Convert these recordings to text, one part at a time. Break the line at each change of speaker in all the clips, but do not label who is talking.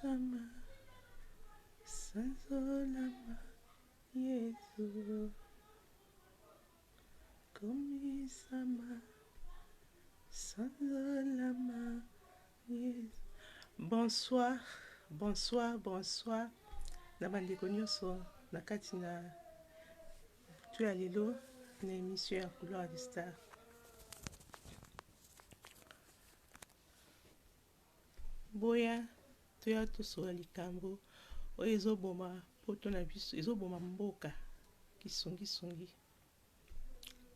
Komisama, Sanzolama, Yesu. Komisama, Sanzolama, Yesu. Bonsoir, bonsoir, bonsoir. Na bandeko nyonso na kati na tu ya lelo na émission ya Couloir des Stars. Boya toya tosola likambo oyo ezoboma poto na biso, ezoboma mboka kisongi.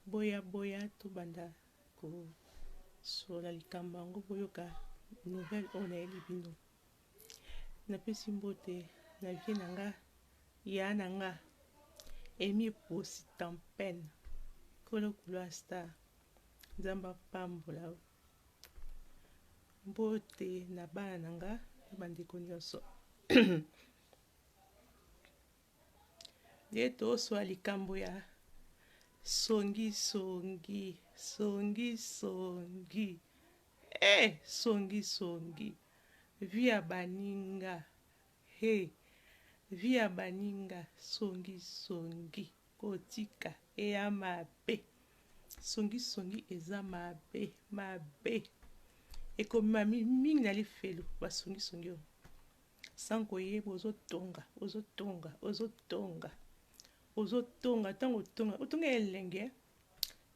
Boya tobanda kosola likambo yango boyoka nouvelle oyo nayebi bino. Napesi mbote na vie na nga ya na nga emi posi tampene kolo Couloir Star. Nzamba pambola mbote na bana na nga bandeko nyonso. Nde tosola likambo ya songi. Songi. Via baninga. Via baninga. Songi. Kotika. Eya mabe. Songi eza mabe. Ekoma mingi na lifelo basongi yo. Sanko yebo ozotonga. Tango otonga elenge.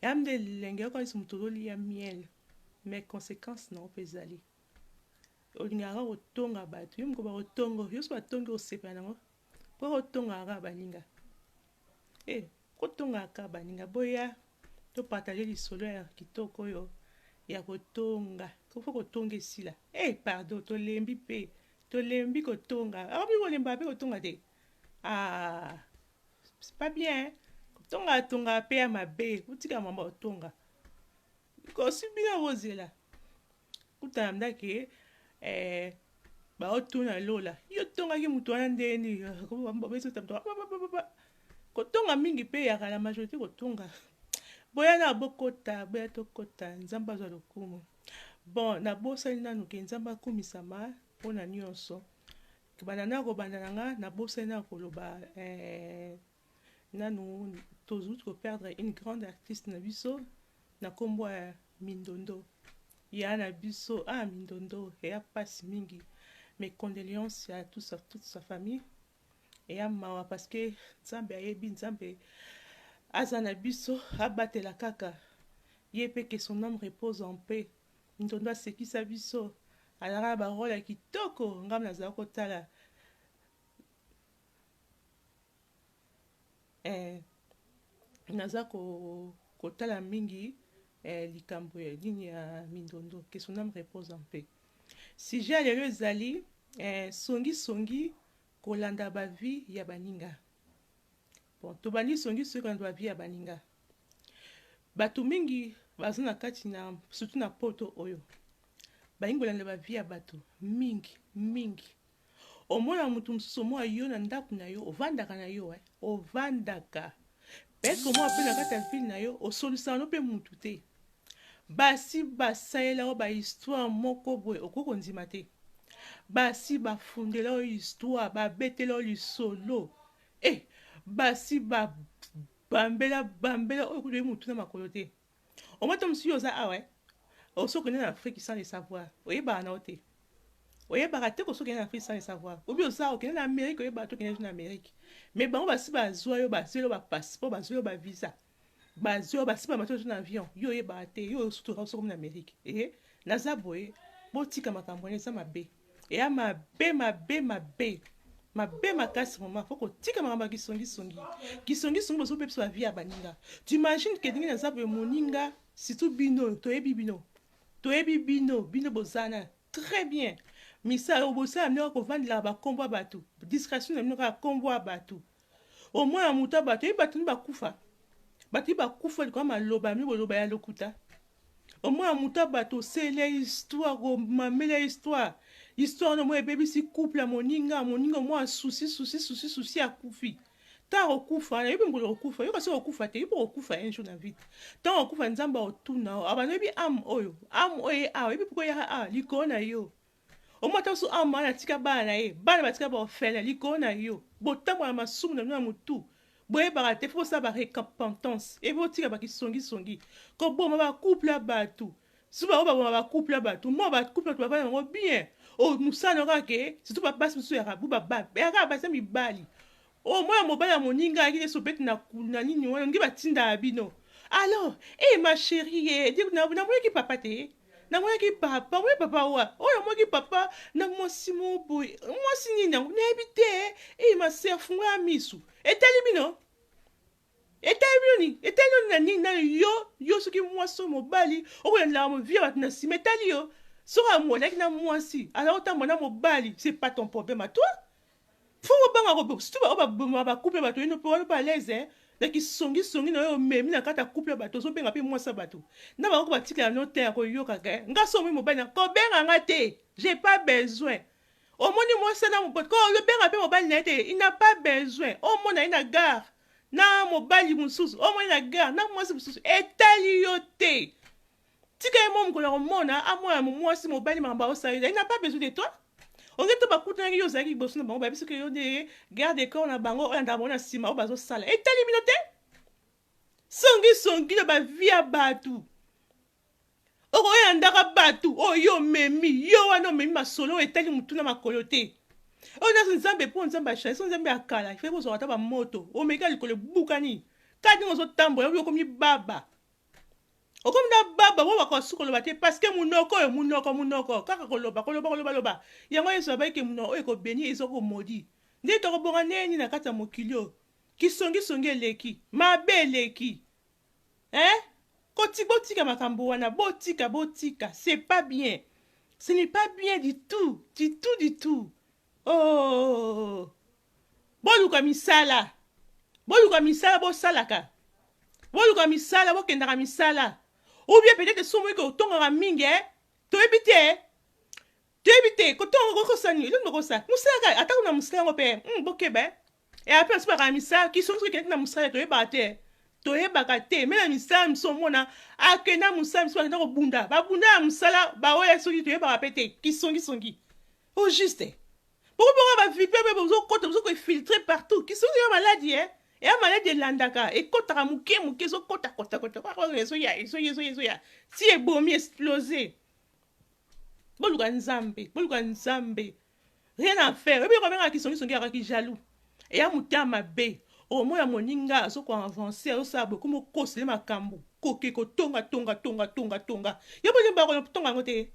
Yamde elenge kwa isi mutololi ya miel. Mais conséquence na opezali. Olingaka otonga batu. Yo mkoba otongo. Yo so batongi osepa nango. Po otonga aka baninga. Kotonga aka baninga. Boya to partager lisolo ya kitoko yo. Ya kotonga. Kofo kotonga esila. Pardon. Tolembi kotonga. Abi kolemba pe kotonga te. C'est pas bien. Tonga pe ya mabe. Utika mamba otonga. Kosibina rozela. Kuta mdake ba otuna lola. Yo tonga ki mutu wana ndeni. Kotonga mingi pe ya la majorité kotonga. Boya na bokota, boya tokota, nzamba za lokumu. Bon, na bosa nanu ke nzamba kumisama pona nyonso. Kibana ko bandananga na bosa na koloba nanu tozut ko perdre une grande artiste na biso na kombo ya Mindondo. Ya na biso Mindondo ya passe mingi. Mes condoléances à toute sa famille. Et à mawa parce que nzambe ayebi nzambe azana biso abatela kaka yepe que son âme repose en paix. Mindondo asekisa biso alaka ba rôle ya kitoko ngam nazala kotala naza kotala mingi likambo ya ligne ya Mindondo que son âme repose en paix. Sujet lelo ezali songi kolanda ba vie ya baninga. Bon, tobani songi kolanda ba vie ya baninga. Batu mingi bazana kati na surtout na poto oyo. Baninga kolanda ba vie ya batu mingi. Omona mutu mususu mo ayo na ndaku na yo, ovandaka na yo ovandaka. Pesko mo apena kati ya ville na yo, osolusa no pe mutu te. Basi basaela o ba histoire moko boye okoko ndima te. Basi bafundela o histoire babetela o lisolo. Basi bambela o kude mutu na makolo te. O mata musu yo za osoko na Afrique sans le savoir. Oyeba na ote. Oyeba te ko soko na Afrique sans le savoir. Obi oza okena na Amérique oyeba to kena na Amérique. Mais bango basi bazwa yo baselo ba passeport bazwa yo ba visa. Bazwa basi ba mato na avion. Yo oyeba te yo surtout soko na Amérique. Naza boye botika makambo neza mabe. Ya mabe makasi mama foko tika makambo kisongi boso pepso ba vie ya baninga. Tu imagines que dinga naza boye moninga surtout bino toyebi bino bozana très bien. Misa obosa amne ko vandela ba kombo batu. Discrétion amne ko kombo batu. Au moins amuta batu batu ni bakufa. Batu bakufa ko maloba mi boloba ya lokuta. Au moins amuta batu c'est l'histoire ko mamela histoire. Histoire no mo bébé si couple à moninga moi souci à kufi. Ta okufa na yibi ngolo okufa yo kasi okufa te yibi okufa un jour na vie. Ta okufa nzamba otuna abanobi am oyo yibi poko ya likona yo. moins t'as su un man tika bana e bana batika ba ofela likona yo botambo na masumu na mutu boye barate faut ça ba récompense et bo tika ba kisongi songi ko boma ba couple ya batu suba ba couple ya batu mo ba couple tu ba ngo bien o musana kake surtout ba basi musu ya rabu ba ba ya ba sa mibali o moi mobali ya moninga akile so beti na nini wana ngi batinda abino alors ma chérie dis na moi ki papa te na moi ki papa moi papa wa oyo moi ki papa na moi simo boy moi sini na ebite ma sœur funga misu etali bino na nini na yo soki mwasi mobali okolandela movie bato na nsima etali yo soki amonaki na mwasi alors otambo na mobali c'est pas ton problème à toi faut obanga surtout bakouple bato ino mpe wana mpe alaise daki songi na oyo omemi na kati ya couple bato ozobenga mpe mwasi bato na bango batikela no te ya koyokaka nga so omi mobali na kobenga nga te j'ai pas besoin omoni mwasi na mobali ko obenga mpe mobali na ye te il n'a pas besoin omona ye na gare na mobali mosusu omoni na gare na mwasi mosusu etali yo te tika ye mo mokolo ya komona amona mwasi mobali makambo aosalila il n'a pas besoin de toi onge to bakutanaki yo ozalaki liboso na bango bayebi soki yo nde garde corps na bango oyanda bango na nsima oyo bazosala etali bino te songi na bavi ya bato okoyandaka bato oyo omemi yo wana omemi masolo oyo etali motu na makolo te oyo nyonso nzambe mpo nzambe achange so nzambe akala ife kozwaka ata bamoto omeka likolo ebukani kati ndenge ozotambola oyo okomi baba okomi na baba wo bakosuka koloba te parceke munoko oyo munoko kaka koloba yango yesu abayike munoko oyo ekobeni ezokomodi nde tokobonga neni na kati ya mokili oyo kisongisongi eleki mabe eleki botika makambo wana botika c'est pas bien, ce n'est pas bien du tout. Oh boluka misala bosalaka boluka misala bokendaka misala ou bien peut-être somo ko tonga mingi toyebi te kotonga kokosani lo ngokosa musaka ata kuna musaka ngope bokeba et après c'est pas misala qui sont que na musaka toyebaka te mena misala misomona akena musala misala na kobunda babunda ya musala baoya soki toyebaka pe te kisongi au juste pourquoi ba viper be bozo kota bozo ko filtrer partout kisongi ya maladie et la maladie landaka et kota muke zo kota so ya si e bomi exploser boluka nzambe rien à faire et puis quand même kisongi ya ki jaloux et ya mutama be au moins ya moninga so ko avancer o sa beaucoup mo kosele makambo koke ko tonga ya bo ba ko tonga ngote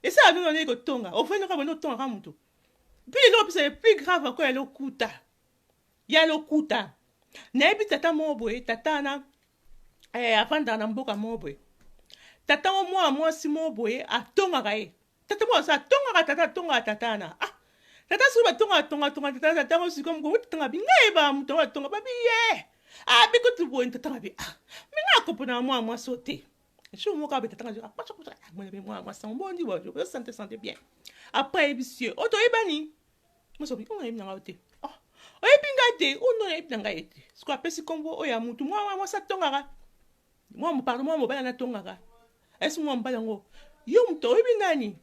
et ça avait donné ko tonga au fait no ka bono tonga mutu puis c'est plus grave encore ya lokuta na ebi tata moboye tata na afanda na mboka moboye tata mwasi moboye atongaka ye tata mwasi atongaka tata na tata so batonga tata mo siko mko tanga binga ba muto batonga babi ye biko tubo tata bi minga ko pona mwasi ote je mo ka tata nga pas moi ça bon dit bon je sentais bien après monsieur oto ibani mo so bi on aime nga ote oyebingate uno ebinanga ete siko apesi kombo oya mutu mwa satongaka mwa mobala na tongaka esi mwa mbala ngo yo muto oyebi nani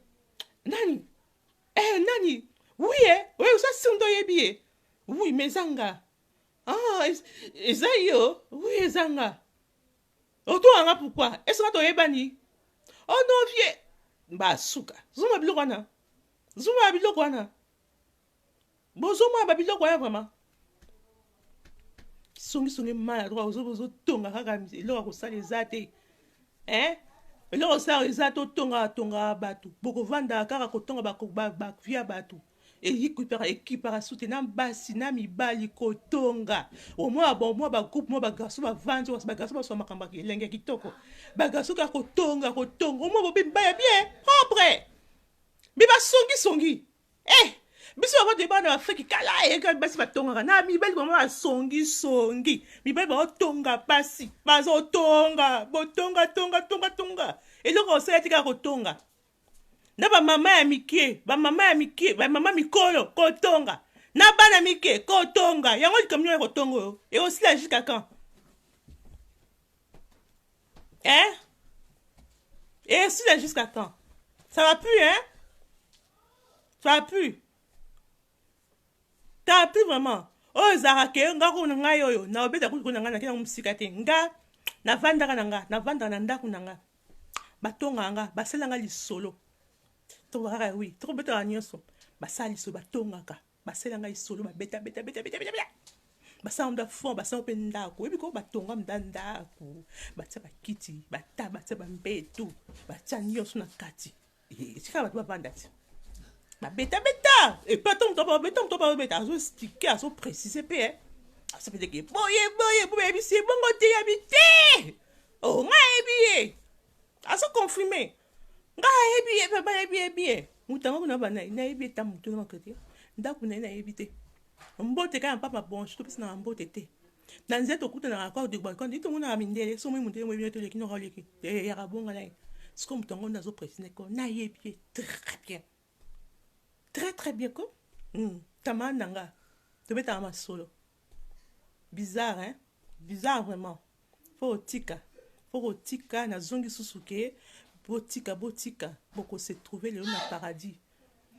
oui oui usa sindo yebi oui mezanga eza yo oui ezanga oto anga pourquoi est-ce que to yebani oh non vie ba suka zuma biloko wana bozoma babiloko ya vraiment songi mala droit ozo tonga kaka eloko kosala eza te eloko kosala eza te otonga bato bokovanda kaka kotonga bavia bato ekipaka sute na basi na mibali kotonga omwa bagroupe mwa bagarso bavandi bagarso baswa makambo elenge kitoko bagarso kaka kotonga omwa bobibaya bien propre biba songi biso bako deba na Afrique kala eka basi batongaka na mibali bama songi mibali baotonga basi bazotonga botonga eloko osala tika kotonga na bamama ya mike bamama mikolo kotonga na bana mike kotonga yango likamino ya kotonga oyo ekosila jusqu'à quand et sila jusqu'à quand ça va plus t'as pu vraiment oh zarake nga ko nga yoyo na obeta ko nga na kina musika te nga na vandaka na ndaku nanga batonga nga basala nga lisolo to kaka oui to beta nyonso basali so batongaka basala nga lisolo ba beta basamba fond basamba ndako ebiko batonga ndandako batsa bakiti bata batsa bambetu batsa nyonso na kati sika batu bavanda ti beta et pas tant to beta azo expliquer azo préciser pe ça peut dire que boye bisi bongo te habité oh nga ebie azo confirmer nga ebie papa ebie mutanga kuna bana na ebie ta mutu na kati ndako na ebite mbote kaya papa bon je te na mbote te na nzeto kuta na accord de balcon dit mona mindele so mo mundele mo bien to le kino roleki ya rabonga na ce comme tongo nazo préciser ko na ebie très bien ko tamananga to beta ma solo bizarre hein bizarre vraiment faut tika na zongi susuke botika boko se trouver le na paradis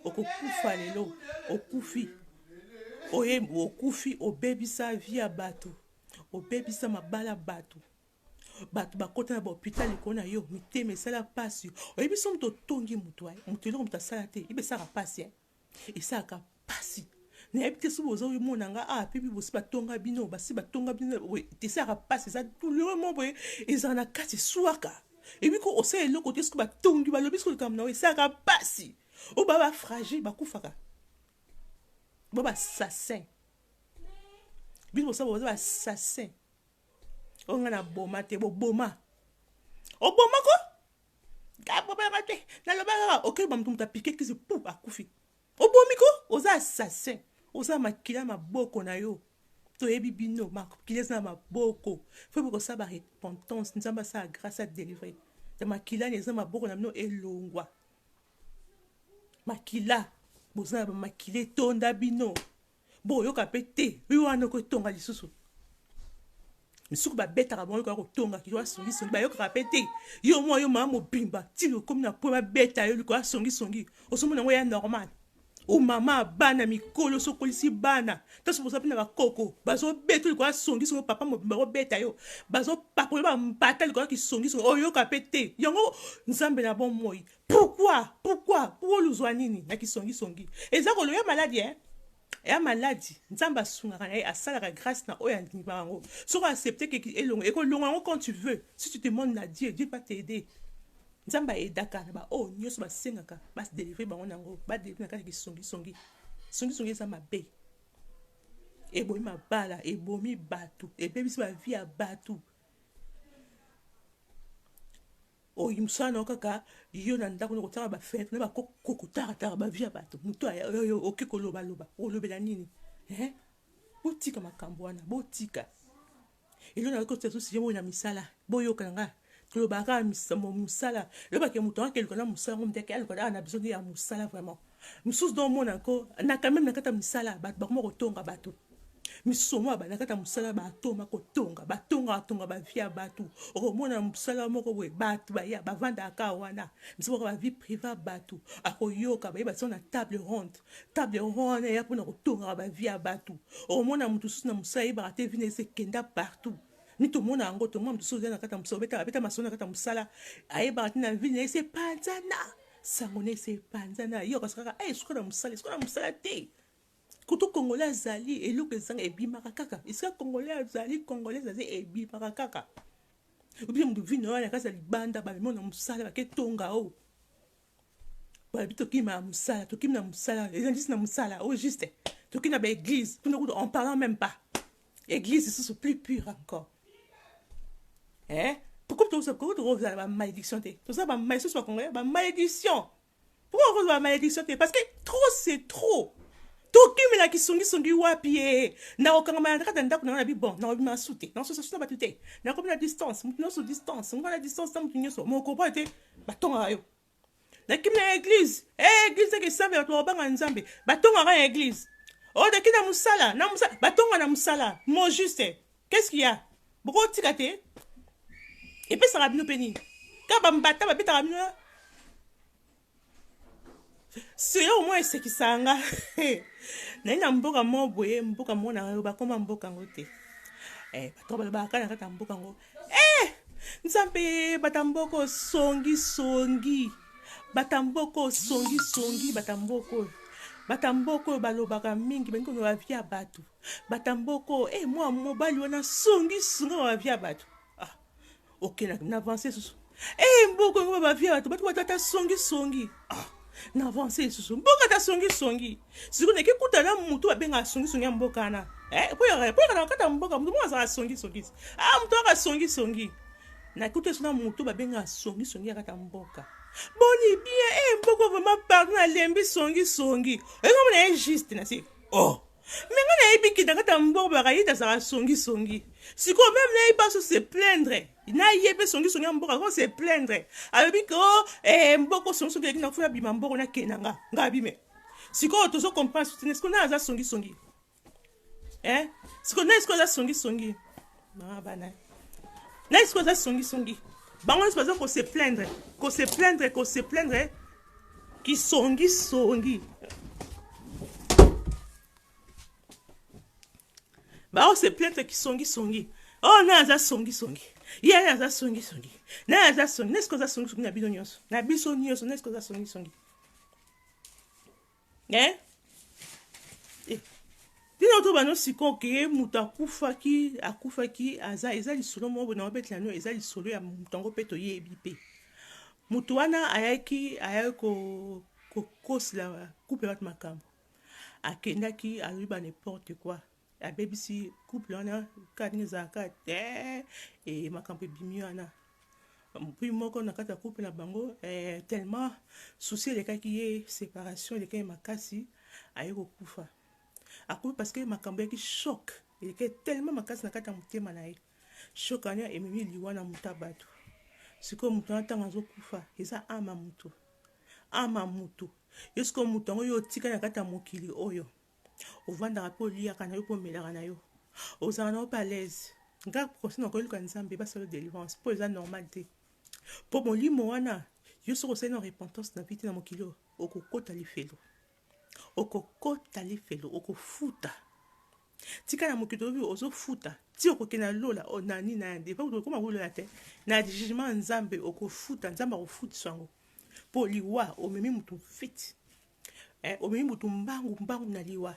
okokufa lelo okufi okufi obebisa via bato obebisa mabala bato bakota na hôpital kona yo miteme sala pasi oyebiso mto tongi mutu mutu lo mta sala te ibe saka pasi isaka pasi na ebite subo zo yimona nga pipi bosi batonga bino basi batonga bino te saka pasi ça tout le monde ezana kati swaka ebiko ose eloko te suko batongi balobi suko kam na isaka pasi o baba fragile bakufaka baba assassin bino sabo baba assassin onga na boma te boma oboma ko ka boma te na loba ok bamtu mutapike kizi pou akufi obomi ko oza assassin oza makila maboko na yo to yebi bino makila na maboko faut que ça ba repentance nzamba sa grâce à délivrer de makila neza maboko na bino elongwa makila boza ba makile tonda bino bo yoka pete yo wana ko tonga lisusu misuku ba betaka bon ko tonga ki songi ba yoka pete yo mo yo mama mobimba ti lo komi na po ba beta yo ko songi osomona ngo ya normal o mama bana mikolo so kolisi bana taso bosa pina ba koko bazo beto ko songi papa mobimba ko beta yo bazo pakolo ba mpata ko ki songi yoka pete yango nzambe na bon moi pourquoi luzwa nini na ki songi eza ko lo ya maladie ya maladie nzamba sunga kana asala ka grâce na oya ndima ngo so accepter que elongo e ko longa ngo quand tu veux si tu te demandes à Dieu va t'aider nzamba edaka na ba nyoso ba sengaka ba se délivrer bango nango ba délivrer na ka ki songi eza mabe ebomi mabala ebomi batu ebebisi ba vie ya batu imsana kaka yo na ndako no kotaka ba fête na ba kokotaka ba via bato muto yo okikoloba olobela nini botika makambo wana botika ilo na kote so siye mo na misala boyo kanga kolobaka misala lo ba ke muto akeli kona musala ngom teke alko na besoin ya musala vraiment musus don mona ko na quand même na kata misala ba mo kotonga bato misomo ba nakata musala ba toma kotonga batonga ba via batu okomona musala moko we batu ba ya ba vanda aka wana misomo ba vie privée batu akoyoka ba na table ronde ya pona kotonga ba via batu okomona mutu susu na musala ba te vine se kenda partout ni to mona ngo to mona susu na kata musala beta masona kata musala aye ba na vine se panzana sangone se panzana yo kasaka suka na musala te kuto congolais azali eloko ezanga ebimaka kaka isika congolais azali ebimaka kaka obi mdu vino wana kasa libanda ba mona musala ba ketonga ba bito kima musala to kima musala ezali na musala juste to kina ba église on parle même pas église c'est plus pur encore pourquoi tu reviens la malédiction tout ça ba malédiction soit congolais ba malédiction pourquoi on va malédiction parce que trop c'est trop toki mela ki songi wapi na okanga ma ndaka ndako na bi bon na obi masute na so na batute na ko na distance mutu no so distance ngana distance na mutu nyoso mo ko pa te batonga yo na kimna église ke sambe to banga nzambe batonga ka église de kina musala na musala batonga na musala mo juste qu'est-ce qu'il y a boko tikate et puis ça rabino peni ka ba mbata ba beta rabino Si yo moi c'est qui sanga. Na mboka mo boye mboka mo na ba koma mboka ngote. Bato ba kana kata mboka ngo. Nzambe batamboko songi. Batamboko songi batamboko. Batamboko balobaka mingi bengi no bavia batu. Batamboko moi mobali wana songi ba via batu. OK na avancer susu. Mboko ngo ba via batu batata songi. Na avancer susu. Mboka ta songi. Siku ne kikuta na mutu abenga songi ya mboka na. Po na kata mboka mutu mo za songi. Mutu aka songi. Na kuta suna mutu babenga songi akata mboka. Boni bien mboko vraiment pardon na lembi songi. Comme na juste na si. Menga na ebiki kata mboka bakayita za songi. Siko même na iba se plaindre. Na yebe songi ya mboka ko se plaindre. Alobi ko mboko songi na fuya bima mboko na kenanga. Ngabime. Siko tozo comprendre siko na za songi. Siko na za songi. Na bana. Na siko za songi. Bango c'est pas qu'on se plaindre qui songi. Ba on se plaindre qui songi. Na za songi. Ya za songi. Na za songi. N'est-ce que za songi na biso nyonso. Na biso nyonso n'est-ce que za songi. Dino to bano siko ke muta akufaki aza ezali solo mo bona obetla no ezali solo ya mutango peto yebi pe. Mutu wana ayako kosla couple bat makambo. Akendaki aluba n'importe quoi. Abebisi couple wana kadinza ka makambo bimi wana. Puis moko na kata couple na bango tellement souci le kaki ye séparation le kaki makasi ayeko kufa. Parce que makambo yaki choc il était tellement makasi na kata mutema na ye choc anya ememi liwana mutabatu siko mutu atanga zo kufa eza ama mutu yesko mutu ngo yo tika na kata mokili oyo ovanda po lia kana yo po melaka na yo ozana na pa l'aise nga prosina ko luka nzambe ba solo délivrance po eza normal te po molimo wana yo soko sena repentance na vite na mokili okokota lifelo okofuta tika na mokito bi ozofuta ti okokena lola onani na yande pa koma lola te na jugement nzambe okofuta nzambe okofutisa ngo po liwa omemi mutu fit omemi mutu mbangu na liwa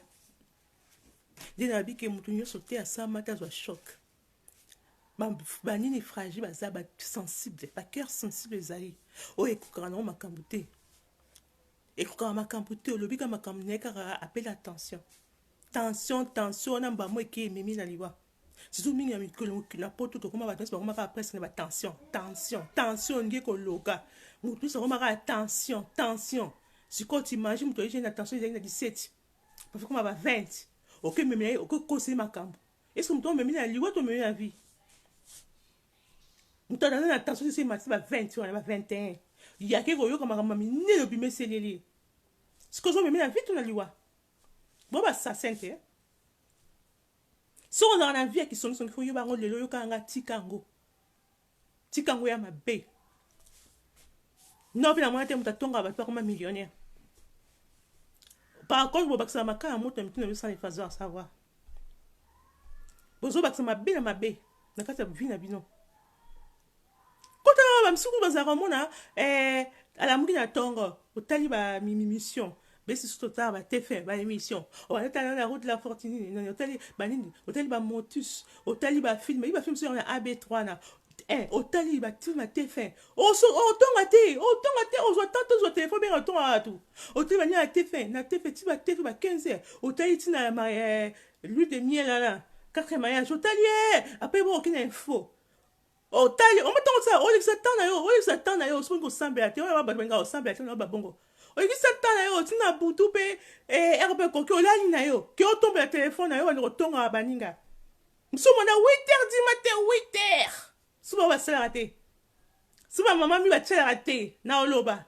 dina bike mutu nyonso te asama ta zwa choc banini fragile baza ba sensible ba cœur sensible ezali ekokaka na makambo te ekokaka makambo te olobika makambo nekaka appelle attention na mbamo eke ememi na liwa surtout mingi ya mikolo na poto tokoma bato bakomaka presque na tension nge koloka mutu sakomaka tension siko t'imagine mutu ayejeni na tension ezali na 17 pafe koma ba 20 okememi okokoseli makambo eske mutu omemi na liwa to omemi na vie mutu adaza na tension esi matisi ba 20 wana ba 21 yake koyoka makambo minene obimeseleli siko ozomemi na vie to na liwa bo basassin te soko ozala na vie ya kisongisongi fo yobango lelo oyokanga tikango ya mabe no mpe na mwana te moto atongaka bato bakoma millionnaire par contre bobakisaka makala moto ya mituna biso sans effacer à savoir bozobakisa mabe na mabe na kati ya vie na bino kotala bamisuku bazalaka mona alamuki na ntongo otali bamimission besi surtout tala batefe baémission otali na route de la fortune otali banini otali bamotus otali bafilme yi bafilme so na AB3 na otali batima tefe otonga te ozwa tante ozwa telefone benga otonga tu otali bani na tefe ti batefe ba 15 otali tina lui de miel là 4e mariage otali après bon okina info otali omatongo sa olekisa tan na yo soki kosambela te oyo babato benga osambela te na babongo oyekisa tan na yo tina butu mpe rpe koki olali na yo ke otombela telefone na yo bandi kotonga baninga msomona 8h du matin 8h suba basalaka te suba mama mi batialaka te na oloba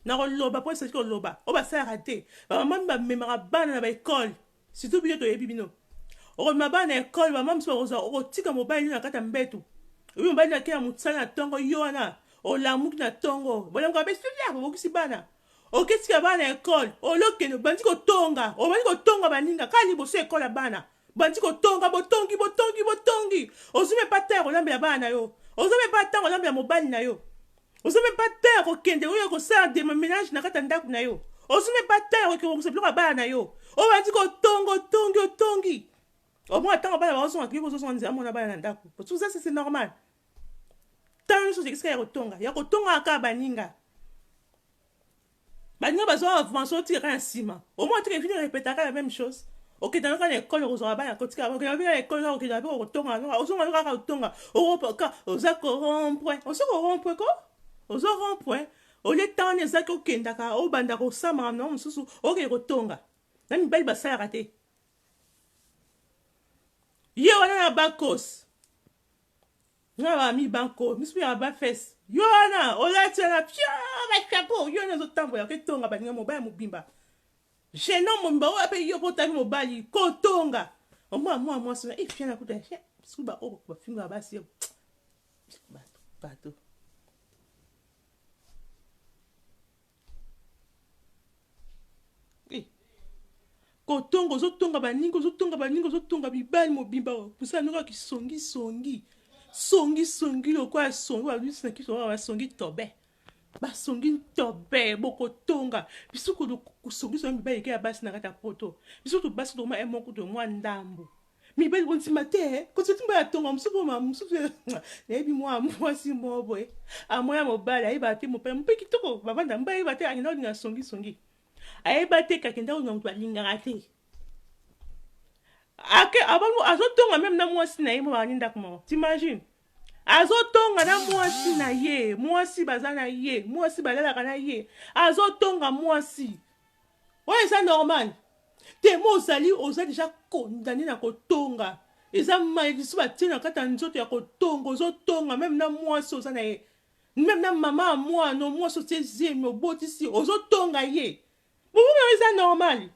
mpo esaki oloba oyo basalaka te bamama mi bamemaka bana na baekole surtout bino toyebi bino okomema bana na ekole bamama miso okotika mobali na kati ya mbetu obi mobali nakei ya mosala na ntongo yo wana olamuki na ntongo bolamuka besivia bobokisi bana oketika bana ekole olokende bandi kotonga obandi kotonga baninga kali boso ekole bana bandi kotonga botongi ozume pa terre olambela bana yo ozume pa terre olambela mobali na yo ozume pa terre kokende oyo kosala de ménage na kati ya ndako na yo ozume pa terre okokose biloko ya bana na yo obandi kotonga otongi omona ntango bana bazozonga kili kozozonga nzela mona bana na ndako tout ça c'est normal ntango nyonso ekisika ya kotonga kaka baninga baninga bazwa avance otika kaka na nsima omona tika efini repetaka la même chose okendana kaka na ekole okozwaka bana kotika okendana mpe na ekole kaka okendana mpe kotonga ozonga kaka kotonga oza korompoint ozo korompoint ko ozo rompoint olie ntango ezaki okendaka obanda kosamaka na mosusu okende kotonga na mibali basalaka te ye wana na bakos nga bami banko misu ya bafes yo wana olati wana pia bachapeau yo wana ozotambola oketonga baninga mobali mobimba gênant mobimba oyo ape yo potami mobali kotonga omwa mwasi na ifia na kuta bisu bafinga basi bato kotonga ozotonga baninga ozotonga bibali mobimba posala noka kisongi lokola songi babisi na kiso basongi tobe bokotonga biso kosongi mibali eke ya basi na kati ya poto biso tobasi tokoma emoko to mwa ndambo mibali kontima te kotitimba ya tonga mosusu nayebi mwasi mo boye amoya mobali ayeba te mpe kitoko bavanda mba ayeba te akenda kolinga songi ayeba te kakenda kolinga moto alingaka te azotonga meme na mwasi na ye mo bani ndako moko t'imagine azotonga na mwasi na ye mwasi baza na ye mwasi balalaka na ye azotonga mwasi oyo eza normal te mo oza deja condamné na kotonga eza mayekiso batie na kati ya nzoto ya kotonga ozotonga meme na mwasi oza na ye meme na mama ya mwana mwasi otie zemi obotisi ozotonga ye bobomo eza normal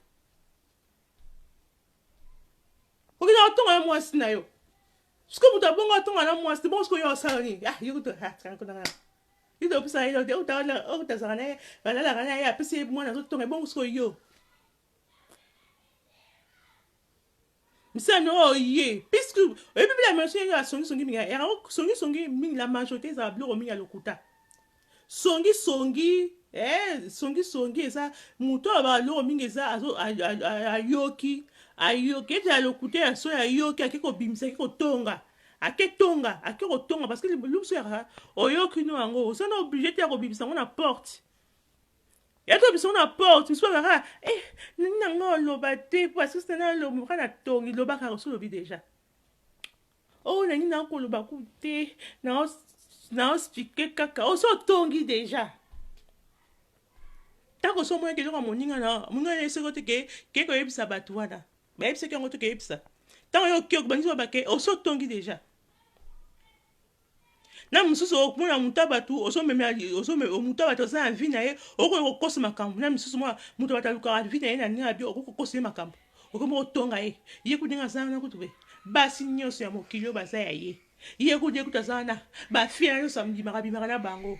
okina otonga na mwasi na yo siko mutu abongo otonga na mwasi bongo siko yo osala nini yutopesa utazaka naye balalaka naye apesi ye mwana azotonga bongo siko yo misano oye puisque oyebi bila mention ya songi mingi yango songi mingi la majorité ezala biloko mingi ya lokuta songi eza mutu oyo baloko mingi eza ayoki ete alokuta ya so ayoki ake kobimisa ake kotonga parce que luso yaka oyoki no yango oza na obligé te ya kobimisa yango na porte ya to biso na porte miso kaka nani nango oloba te parce que c'est na loba na tongi loba kaka so lobi déjà nani nango koloba ku te na expliquer kaka oso tongi déjà tango so moya keloko moninga na moninga eseko te ke koyebisa bato wana bayebisaki yango te koyebisa tango yo oki okubangisi babake oso tongi déjà na mosusu okomona moto ya bato moto ya bato oza na vi na ye okoki kokosa makambo na mosusu mwa moto bato alukaka vi na ye na ninga bi okoki kokosa ye makambo okomi kotonga ye kudinga aza wana kutu be basi nyonso ya mokili oyo baza ya ye kude kutu aza wana bafie na nyonso bimaka na bango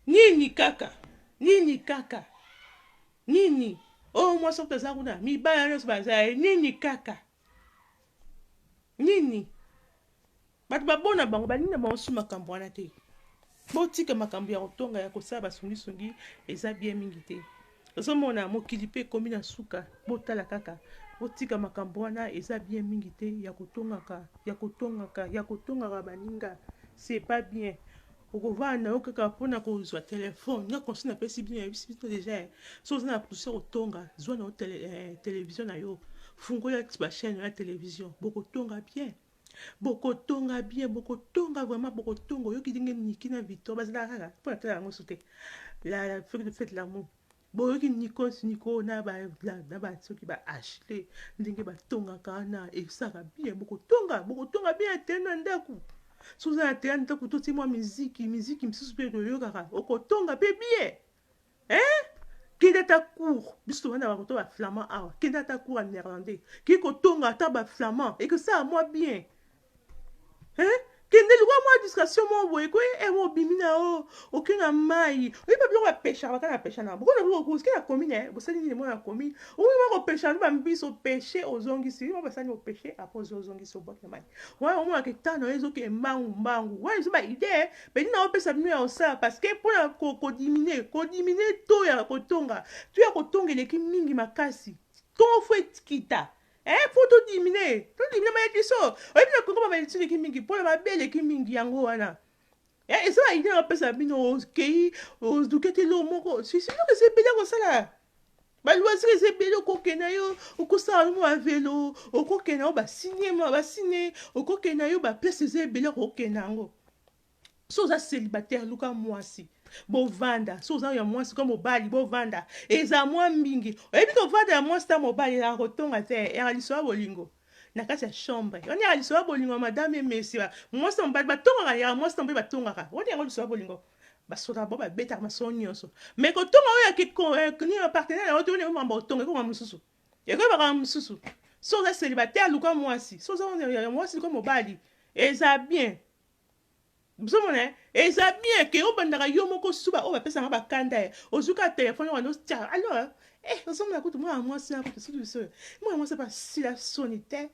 nini kaka nini mwasi kutu aza kuna mibala nyonso baza ya ye nini kaka nini bato babona bango balingi na bango su makambo wana te botika makambo ya kotonga ya kosala basongisongi eza bien mingi te ozomona mokili mpe ekomi na suka botala kaka botika makambo wana eza bien mingi te ya kotongaka baninga c'est pas bien okovanda yo kaka mpona kozwa telefone nga konsi napesi bino déjà so oza na position kotonga zwa na télévision na yo fungola bachaîne ya télévision bokotonga vraiment bokotonga oyoki ndenge niki na victoire bazala kaka mpona tala yango so te la fête de l'amour boyoki niko na basoki baashle ndenge batongaka wana esaka bien bokotonga bien te na ndako so oza na te ya ndako toti mwa miziki misusu mpe toyokaka okotonga mpe bien kende ata cour biso tovanda bakoto baflamand awa kende ata cour ya néerlandais ki kotonga ata baflamand ekosala mwa bien kende lwa mwa distraction mo boye ko e mo bimina o okenga mai oyi pa biloko bapesha bakana pesha na bokona biloko kuske na komi ne bosali nini mo na komi oyi mo kopesha no bambiso peshe ozongisi mo basali opeshe apres ozongisi oboke mai wana omona ke tano ezoke mbangu wana ezo ba idée pedi na opesa bino ya osala parce que mpona kodimine to ya kotonga to ya kotonga eleki mingi makasi tongo fo etikita pour tout diminuer mayaki so oyebi na kongo bamaliti eleki mingi mpona mabe eleki mingi yango wana eza baide na bapesa bino okei ozuke te lo moko sisiloko eza ebele kosala baloisir eza ebele okokenda yo okosala nomo bavelo okokenda yo basine okokenda yo baplace eza ebele okokenda yango so oza célibataire luka mwasi bovanda so oza ya mwasi kwa mobali bovanda eza mwa mingi oyebi kovanda ya mwasi ta mobali ya kotonga te ya liso ya bolingo na kati ya chambre oni ya liso ya bolingo madame emesi mwasi na mobali batongaka ya mwasi na mobali batongaka oni yango liso ya bolingo basoda bo babetaka maso nyonso mais kotonga oyo ya partenaire yango toni omamba otonga ekoma mosusu ekoyebaka mosusu so oza célibataire luka mwasi so oza ya mwasi luka mobali eza bien bozomona eza bien ke obandaka yo moko suba oyo bapesanga bakanda ozuka telefone wana otia alors ozomona kutu mwana mwasi na kutu sutu biso mwana mwasi basila soni te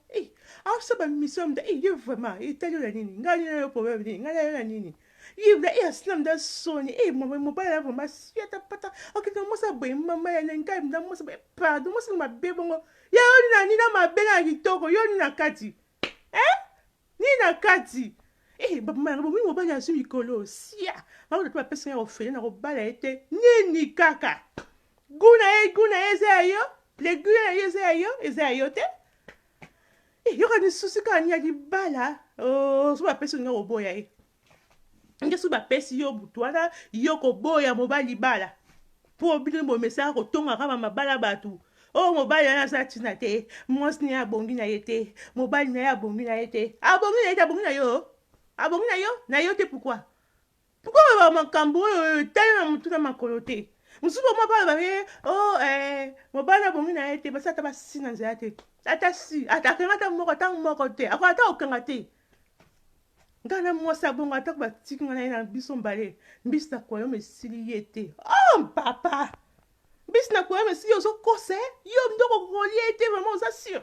aosa bamission mda ye vraiment etali yo na nini ngai nina yo problème nini ngai na yo na nini yibla asila mda soni mobali na vraiment siata pata okita mwasi aboye mama ya ngai mda mwasi boye pardon mwasi mabe bongo ya yo nina nina mabe na kitoko yo nina kati nina kati bomoi mobali azwi mikolo sia bakoda to bapesa ya ofele na kobala ye te nini kaka guna ye eza ya yo legule na ye eza ya yo te yoka lisusi kaka ni ya libala so bapesi olinga koboya ye nge so bapesi yo butu wana yo koboya mobali bala mpo bino bomesaka kotongaka bamabala bato mobali na aza ntina te mwasi na ye abongi na ye te mobali na ye abongi na ye te abongi na ye te abongi na yo abongi na yo te pourquoi makambo oyo tali na motu na makolo te mosusu bomwa bala baye mobali abongi na ye te basi ata basi na nzela te ata si akenga ata moko te akoka ata okanga te ngai na mwasi abongo atako batiki nga na ye na biso mbale mbisi na koyoma esili ye te papa mbisi na koyoma esili ozokose yo ndoko kolie te vraiment oza sur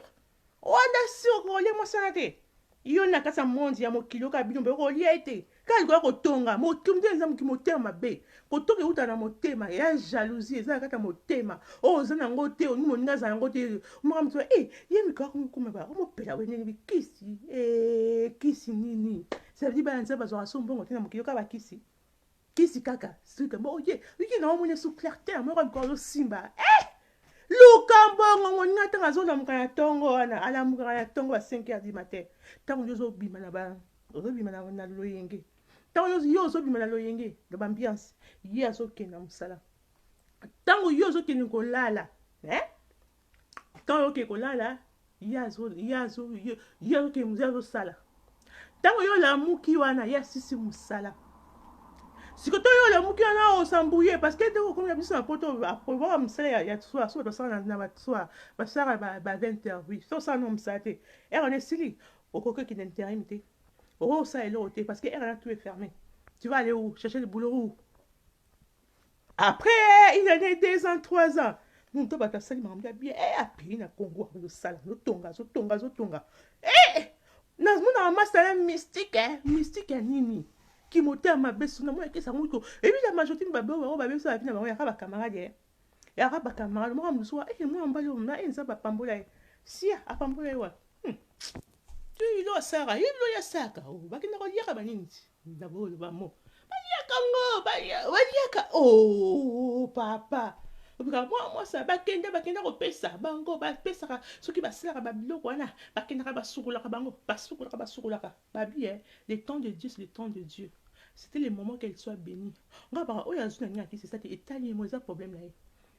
wanda sur kolie mwasi wana te yo na kati ya mondi ya mokili oka bino mpe okolia ete kaka likoya kotonga mokili eza moki motema mabe kotonga euta na motema ya jalousie eza na kati ya motema oyo oza nango te oni moninga aza yango te omaka moto ye mikoya komokoma omopela weneni kisi nini savedi bana nzambe bazwaka so mbongo te na mokili oka bakisi kisi kaka oye na omoni esu clarté moko mikoya ozosimba lukambo ngoninga ntango azolamuka na ntongo wana alamukaka na ntongo ba 5h du matin ntango yo ozobima na loyenge ntango yo ozobima na loyenge na bambiance ye azokende na mosala ntango yo ozokende kolala ntango okende kolala ye azosala ntango yo olamuki wana ye asisi mosala sikoto yo olamuki wana osambouye parce que ndeko okomi na biso na poto aprovaka mosala ya soir so tosala na basoir basala ba 20h oui so osala na mosala te wana esili okoki okende intérim te okosala eloko te parce que wana tout est fermé tu vas aller où chercher le boulot où après une année 2 ans 3 ans moto bato asali makambo ya bien apayi na congo azosala azotonga namonaka masala mystique ya nini kimotema mabe suna mo ekesa moto ebi la majorité babe oyo babesa bina bango yaka bakamarade moko mosusu mwana mbali oyo na eza bapambola ye sia apambola ye wa ilo asaka bakenda koliaka banini naboloba mo baliaka ngo baliaka papa mwasa bakenda kopesa bango bapesaka soki basilaka babiloko wana bakendaka basukulaka babi le temps de Dieu c'est le temps de Dieu c'était le moment qu'elle soit bénie nga baka oyo azwi na ngaki c'est ça te etali mo eza problème na ye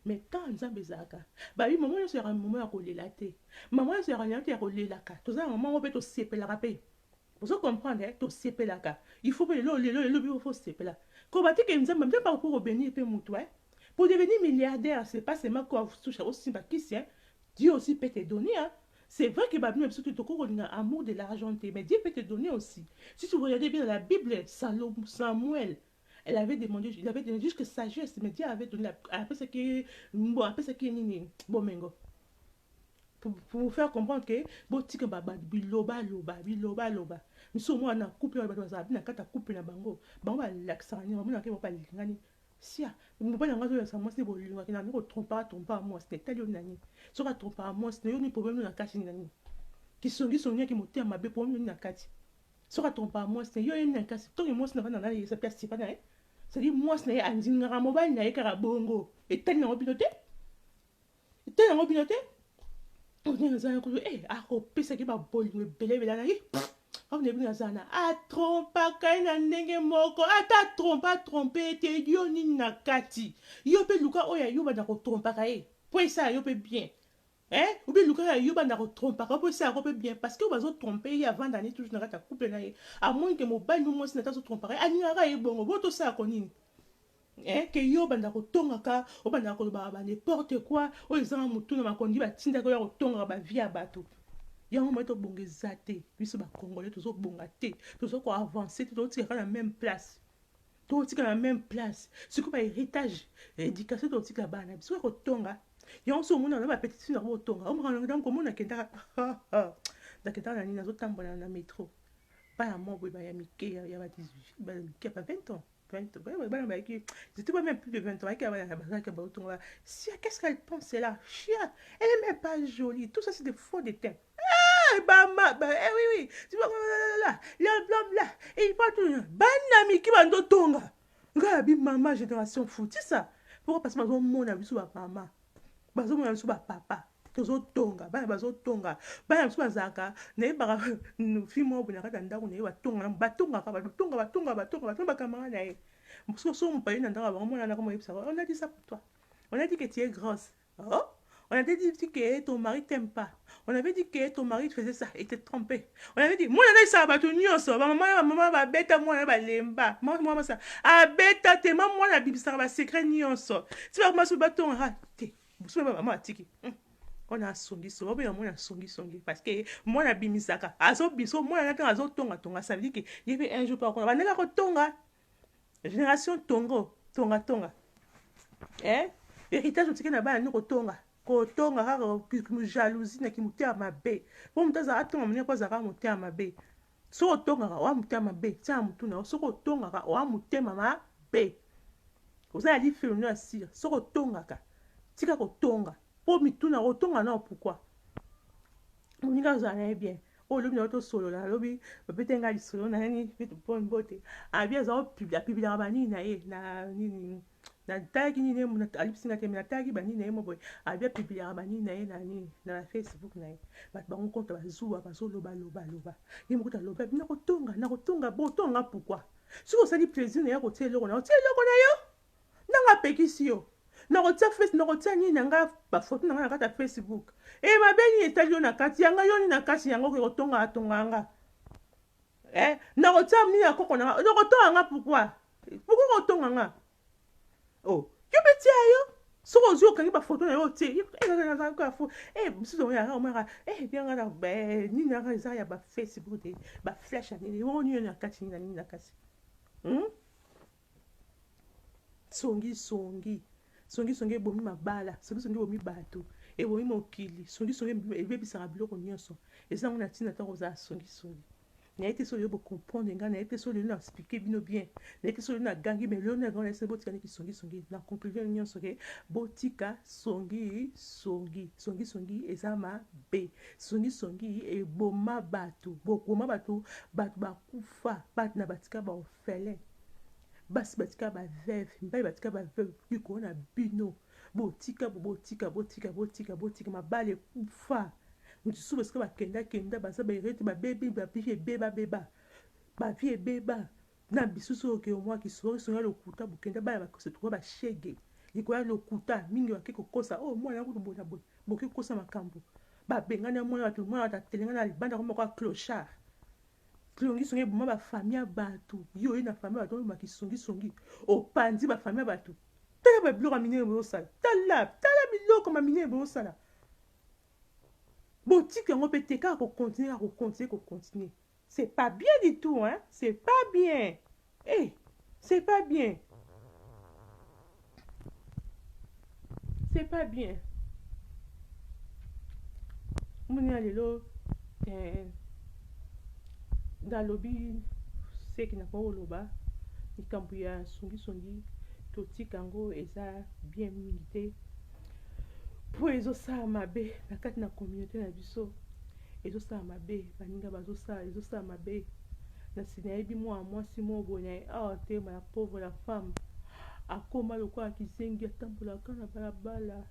mais tant nzambe ezalaka babi mama nyonso yaka mama ya kolela te mama nyonso yaka nyonso ya kolelaka toza na mama ngo mpe tosepelaka mpe ozo comprendre tosepelaka il faut mpe lelo biko fo sepela ko batike nzambe mpe pa pour obénir mpe mutu pour devenir milliardaire c'est pas seulement quoi touche aussi bakisi Dieu aussi peut te donner C'est vrai que Babylone, parce que tu as amour de l'argent, mais Dieu peut te donner aussi. Si tu regardez bien dans la Bible, Samuel, elle avait demandé, il avait donné jusque sagesse, mais Dieu avait donné, après ce qui, bon, après ce qui est nini, bon, mengo. Pour vous faire comprendre que, bon, tika baba, biloba, loba, biloba, loba. Mais si moi, na couple, na kata couple na bango, bango, l'accent, on a pas l'ingani. Sia, mon père n'a pas moi, c'est bon, il n'a pas trompa, moi, c'était tel nani. So ka trompa, moi, c'était un problème dans la cache nani. Qui sont qui montent à ma bé pour une nakati. So ka trompa, moi, c'était une nakati. Tant que moi, c'est pas dans la ça pièce, c'est pas là. C'est-à-dire, moi, c'est un dingara mobile, n'a pas bongo. Et tel n'a pas piloté. Tel n'a pas piloté. On est dans un coup, ah, oh, pisse qui va bolir, me belé, là, on est venu à Zana. Ah, trompa, kaina, nenge moko. Ah, ta trompa, trompé, te yo ni nakati. Yo pe luka, oya, yo ba na ko trompa kae. Pour ça, yo pe bien. Hein? Ou bien luka, yo ba na ko trompa kae. Pour ça, yo pe bien. Parce que vous avez trompé, avant d'année, toujours na ta couple na ye. À moins que mon bail, nous, moi, c'est na ta trompa kae. Ani ara ye bongo, boto ça, konini. Que yo banda kotonga ka o banda ko ba n'importe quoi o ezanga mutu na makondi ba tinda ko ya kotonga ba via bato yango mo to bongeza te biso ba congolais tozo bonga te tozo ko avancer tozo tika na même place to tika na même place siko ba héritage éducation to tika bana biso ko tonga yango so mona na ba petite fille na ko tonga o mo kana ndam ko mona kenda da kenda na ni na zo tambola na métro pas à moi ba ya mike ya ba 18 ba mike pas 20 ans. 20, c'était pas même plus de 20 ans. Qu'est-ce qu'elle pense là? Chia, elle est même pas jolie. Tout ça, c'est des faux détails. Ah, bah, oui, oui. Tu vois, là, et il parle tout. Banami qui va nous tonga. Gabi, maman, génération fout. C'est ça. Pourquoi parce que mon ami sous ma maman? Bazo mon ami sous ma papa. Tozotonga bana bazotonga bana biso bazalaka naye baka fi moko boye na kati ya ndako naye batongaka batonga bakamara na ye so mopaye na ndako bango mwana nako moyebisaka on a dit ça pour toi on a dit que tu es grosse oh on avait dit que ton mari t'aime pas on avait dit que ton mari faisait ça et te trompé on avait dit mwana naisaka bato nyonso bamama babeta mwana balemba mama sa abeta te ma mwana abibisaka basekret nyonso ti bakomaso batongaka te mosusu mama atiki on a songi so obe mwana songi parce que mwana bimisaka azo biso mwana na azo tonga ça veut dire que il y avait un jour par contre baneka ko tonga génération tonga héritage otiki na bana ni ko tonga kaka jalousie na kimuté ya mabe po mutu azaka tonga mone po azaka motema mabe so otongaka oa motema mabe tia mutu na so otongaka oa motema mabe oza ya lifelo no ya sire so otongaka tika kotonga po mituna kotonga na pourquoi moninga ozala na ye bien oyo lobi na yo tosolola alobi bapete nga lisolo na nani pete mponi bote abi aza apibilaka banini na ye na nini natalaki nini alibisinga te natalaki banini na ye mo boye abi apibilaka banini na ye na nini na Facebook na ye bato bango konta bazuwa bazolobaloba ye moko taloba nakotonga botonga pourquoi soki osali plaisir na ye kotia eloko na yo tia eloko na yo nanga apekisi yo nakotia nini na nga bafoto na nga na kati ya Facebook mabe nini etali yo na kati yanga yo nini na kati yango kotonga atonganga nakotia nini ya koko na nga nakotonga nga pourquoi kotonga nga yo mpe tia yo soki ozwi okangi bafoto na yo tie mosusu oyaka omaka bianga nini nanga eza ya bafacebook te baflash ya nini yango nini na kati nini na kati songi ebomi mabala songi ebomi bato ebomi mokili songi ebebisaka biloko nyonso ezango na ntina ntango ozala songi naye te so oyo bocomprendre ngai naye te so lelo na explike bino bien naye te so lelo na gangi me lelo na yango na ese botika niki songi na conclusion nyonso ke botika songi eza mabe songi eboma bato bakufa bato na batika baorphelin basi batika baveve mibali batika baveve likolo na bino botika mabale ekufa mosusu basika bakenda baza bairete bavie ebeba na bisusu oke omwa kisonga lokuta bokenda bana bakosetuka bashege likolo ya lokuta mingi bake kokosa mwana kutu bona boye boke kokosa makambo babengana mwana bato atelenga na libanda komoko ya clochard songi eboma bafamille ya bato yo oye na famille ya bato omemaki songi opandi bafamille ya bato tala babiloko ya minene bozosala tala biloko ma minene bozosala boutique yango pe te kaka continuer. C'est pas bien du tout, hein? C'est pas bien. Eh, c'est pas bien. C'est pas bien. Moni alelo dans lobby c'est qui n'a pas loba ni kambuya songi totika yango eza bien milité po ezosala mabe na kati na communauté na biso, ezosala mabe baninga ezosala mabe na sinayebi mwa mwasi mo boye awa te ma pauvre la femme akoma lokola kizengi atambolaka na balabala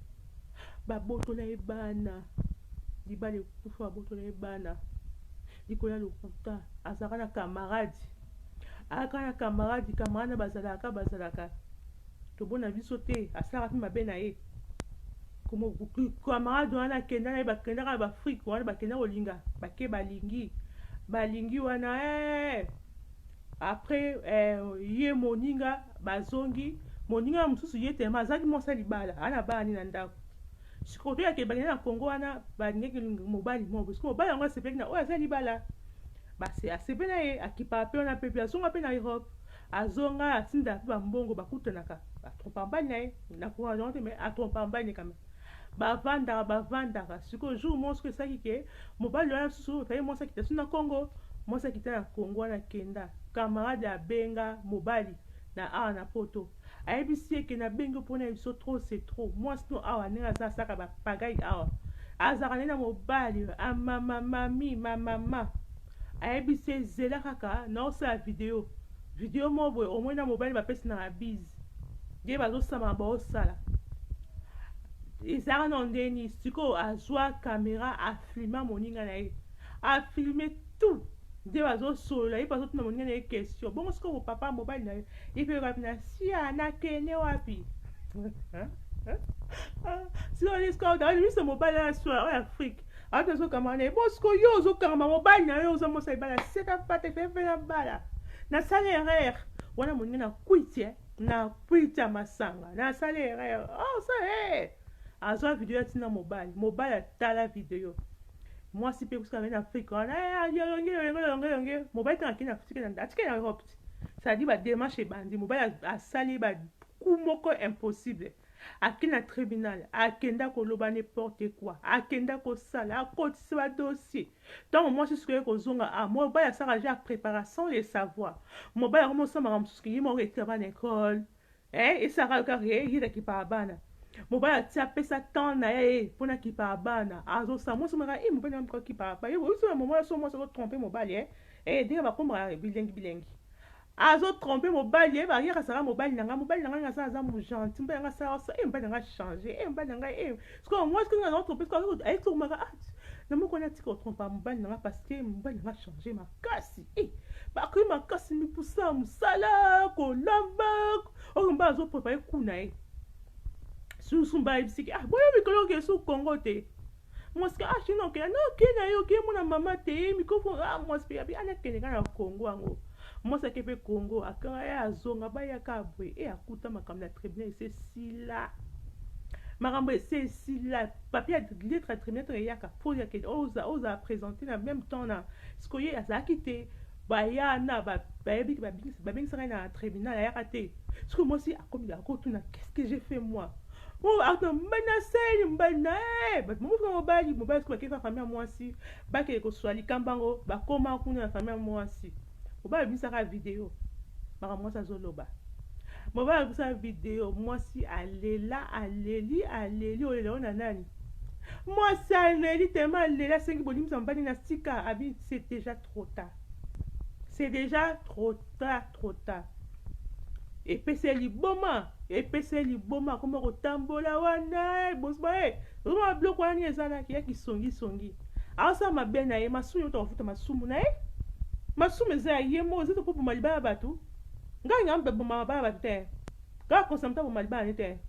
babotola ye bana libala ekufa babotola ye bana likola lokuta azalaka na camarade na bazalaka tobona biso te asalaka mpe mabe na ye komo camarade wana akenda na ye bakendaka na baafrike wana bakenda kolinga bake balingi wana après ye moninga bazongi moninga mosusu ye tema azalaki mwasa libala ana bala ni na ndako sikoyo toyake bakenda na kongo wana balingaki mobali moko sikoyo mobali yango asepelaki na oyo aza libala basi asepeli na ye akipaka mpe wana mpe azonga mpe na Europe azonga atinda mpe bambongo bakutanaka atrompa mbali na ye nakoa te me atrompa mbali ne kama bavandaka sikoyo jour mo sikoyo esalaki ke mobali wana susu faye mwasi akita so na Congo mwasi akita na Congo wana kenda camarade abenga mobali na awa na poto ayebisi eke nabengi mpona biso trop c'est trop mwasi no awa ndenge aza asaka bapagai awa azalaka nde na mobali mama ayebisi ezela kaka naosala video mo boye omoi na mobali bapesi na babise nde bazosama baosala ezalaka na ndeni sikoyo azwa kamera afilma moninga na ye afilme tout nde bazosolola ye bazotuna moninga na ye question bongo sikoyo papa mobali na ye ipe wapi na sia nakende wapi sikoyo mobali na soa oyo Afrique ata ozokamba na ye bo sikoyo yo ozokamba mobali na yo ozomosa ebala seka pate fefe na bala nasala erreur wana moninga na kwiti ya masanga nasala erreur azwa video atina mobali atala video mwasi mpe kusika na Afrique wana yonge mobali tanga kina atike na Europe c'est-à-dire badémarche ebandi mobali asali baku moko impossible akende na tribunal akenda koloba n'importe quoi akenda kosala akotisa badossier ntango mwasi sikoyo kozonga mobali asaka ja préparation le savoir mobali akomosambaka mosusu ye moko etira bana ekole esaka kaka yira kipaka bana mobali atia apesa temps na ye mpona kipaka bana azosala mwasi maka mobali amika kipaka bana oyosola momoi so mwasi akotrompe mobali ndenge bakombaka bilengi azotrompe mobali bariaka saka mobali nanga ngasa aza mogentil mobali nanga sala mobali nanga change mobali nanga sikoyo mwasi kanga naotrompe sikoyo ayekomaka namoko natika otrompa mobali nanga parceke mobali nanga change makasi bakoyi makasi mipusa mosala kolamba oyo mobali azoprepare kuna ye susu mobali ayebisiki boyo mikolo oke su Congo te mwasi shino okena nokena ye oke mona mama te mikrofone mwasi mpe yabi anakende kaka na Congo yango mwasi ake mpe Congo akanga ye azonga bayaka boye akuta makambo na tribunal esesila makambo esesila papier lettre ya tribunal eyaka po yake oza présenter na même temps na sikoyo ye azalaki te baya na bayebiki babengisaka na tribunal ayaka te sikoyo mwasi akomi akotuna qu'est-ce que j'ai fait moi mbali na seli mbali na bamofuka mobali sikoyo bakefa famille ya mwasi bakele koswa likamba yango bakoma kuna na famille ya mwasi mobali abisaka video makambo mwasi azoloba mobali abisaka video mwasi aleli olela na nani mwasi aleli tema aleli asengi bolimisa mobali na sika abi c'est déjà trop tard epeseli boma koma kotambola wana bosba roma bloko wana ezalaki ya kisongi awosala mabe na ye masumu yoto kofuta masumu na ye masumu eza ya ye mo ezito popoma libala ya bato ngai nga mpe boma mabala bato te ngai akonsamta boma libala ne te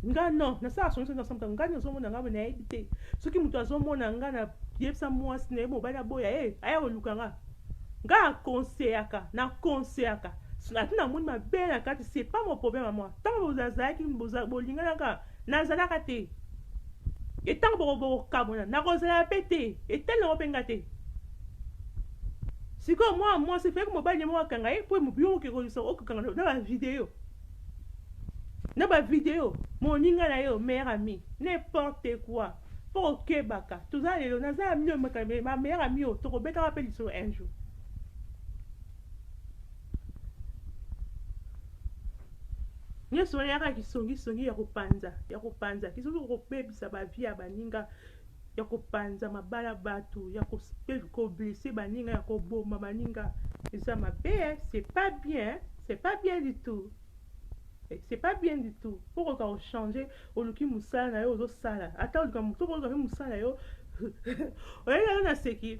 ngai non nasala songi nasamta ngai nazomona ngai nayebi te soki moto azomona ngai na yebisa mwasi na ye mobali aboya aya koluka ngai akonseyaka ati namoni mabe na kati c'est pas mon problème à moi ntango bozalaki bolinganaka nazalaka te etango bokokabona nakozala pe te etali nango mpe nga te sikoyo mwa mwasi feke mobali moko akanga ye mpo yo okokanga na bavideo moninga na yo meilleur ami n'importe quoi mpo kokebaka toza lelo naza mino ma meilleur ami oyo tokobetaka mpe lisolo un jour nyonso wana yaka kisongisongi ya kopanza kisoki kokobebisa bavie ya baninga ya kopanza mabala bato ya koblesse baninga ya koboma baninga eza mabe c'est pas bien du tout c'est pas bien du tout pour koka kochanger oluki mosala na yo ozosala ata oluka motokooluka mosala yo oyelelo na seki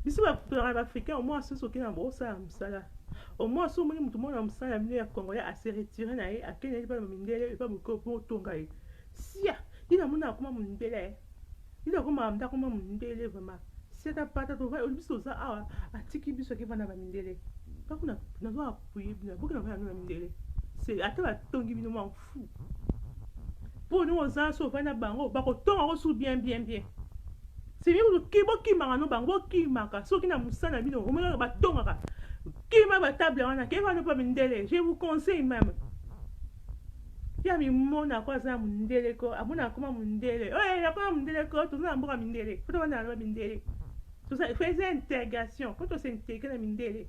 biso baafricain omoi asusu oki na bosala mosala omoi asu omoni motu mona mosala mino ya congolais ase retire na ye akende epa mindele epa moko otonga ye sia ina mona akoma mondele ina koma ndako ma mondele vraiment seta pata to biso oza awa atiki biso ke bana ba mindele bakuna nazo apuye bina bokina bana na mindele c'est ata batongi bino mwa fou po ni oza so fana bango bakotonga ko su bien c'est bien que bokimaka no bango bokimaka soki na musana bino omona batongaka kima ba table wana ke wana pa mindele je vous conseille même ya mi mona kwa za mindele ko amona koma mindele ya koma mindele ko to na mboka mindele ko to na ba mindele to ça faisait intégration ko to s'intégrer na mindele